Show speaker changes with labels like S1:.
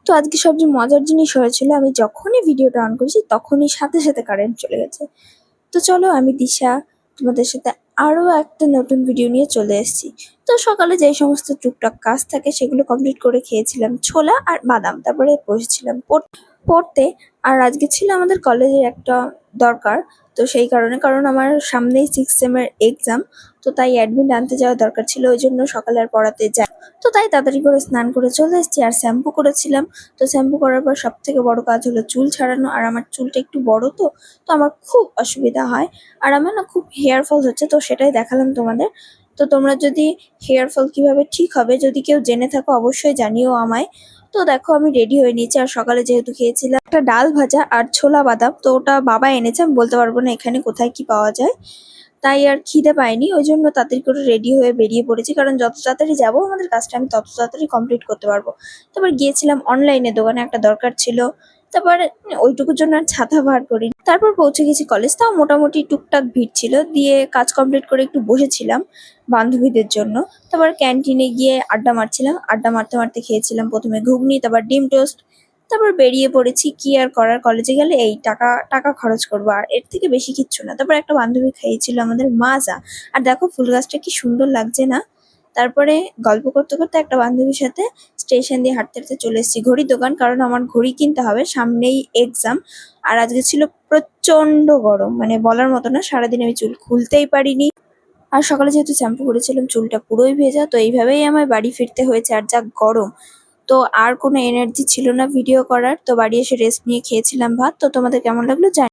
S1: তো আজকে সবচেয়ে মজার জিনিস হয়েছিল, আমি যখনই ভিডিওটা অন করেছি তখনই সাথে সাথে কারেন্ট চলে গেছে। তো চলো, আমি দিশা তোমাদের সাথে আরও একটা নতুন ভিডিও নিয়ে চলে এসেছি। তো সকালে যেই সমস্ত টুকটাক কাজ থাকে সেগুলো কমপ্লিট করে খেয়েছিলাম ছোলা আর বাদাম, তারপরে বসেছিলাম পড়তে। আর আজকে ছিল আমাদের কলেজের একটা দরকার, তো সেই কারণ আমার সামনেই 6 সেমের এক্সাম, তো তাই অ্যাডমিট আনতে যাওয়া দরকার ছিল, ওই জন্য সকালে আর পড়াতে যাই। তো তাই তাড়াতাড়ি করে স্নান করে চলে এসেছি আর শ্যাম্পু করেছিলাম। তো শ্যাম্পু করার পর সব থেকে বড় কাজ হলো চুল ছাড়ানো, আর আমার চুলটা একটু বড়, তো আমার খুব অসুবিধা হয়। আর আমার না খুব হেয়ার ফল হচ্ছে, তো সেটাই দেখালাম তোমাদের। তো তোমরা যদি হেয়ার ফল কিভাবে ঠিক হবে যদি কেউ জেনে থাকো অবশ্যই জানিও আমায়। তো দেখো, আমি রেডি হয়ে নিয়েছি, আর সকালে যেহেতু খেয়েছিলাম একটা ডাল ভাজা আর ছোলা বাদাম, তো ওটা বাবা এনেছে, আমি বলতে পারবো না এখানে কোথায় কি পাওয়া যায়, তাই আর খিদে পাইনি, ওই জন্য তাড়াতাড়ি করে রেডি হয়ে বেরিয়ে পড়েছি, কারণ যত তাড়াতাড়ি যাবো আমাদের কাজটা আমি তত তাড়াতাড়ি কমপ্লিট করতে পারবো। তারপর গিয়েছিলাম অনলাইনে দোকানে, একটা দরকার ছিল, তারপর ওইটুকুর জন্য আর ছাতা বার করিনি। তারপর পৌঁছে গেছি কলেজ, তাও মোটামুটি টুকটাক ভিড় ছিল, দিয়ে কাজ কমপ্লিট করে একটু বসেছিলাম বান্ধবীদের জন্য। তারপর ক্যান্টিনে গিয়ে আড্ডা মারছিলাম, আড্ডা মারতে মারতে খেয়েছিলাম প্রথমে ঘুগনি, তারপর ডিম টোস্ট। তারপর বেরিয়ে পড়েছি, কি আর করার, কলেজে গেলে এই টাকা টাকা খরচ করবো, আর এর থেকে বেশি কিচ্ছু না। তারপর একটা বান্ধবী খাইয়েছিল আমাদের মাজা, আর দেখো ফুল গাছটা কি সুন্দর লাগছে না। তারপরে গল্প করতে করতে একটা বান্ধবীর সাথে স্টেশন দিয়ে হাঁটতে হাঁটতে চলে এসেছি ঘড়ির দোকান, কারণ আমার ঘড়ি কিনতে হবে, সামনেই এক্সাম। আর আজকে ছিল প্রচন্ড গরম, মানে বলার মতো না, সারাদিন আমি চুল খুলতেই পারিনি। আর সকালে যেহেতু শ্যাম্পু করেছিলাম চুলটা পুরোই ভেজা, তো এইভাবেই আমায় বাড়ি ফিরতে হয়েছে, আর যা গরম। তো আর কোনো এনার্জি ছিল না ভিডিও করার, তো বাড়ি এসে রেস্ট নিয়ে খেয়েছিলাম ভাত। তো তোমাদের কেমন লাগলো জানি।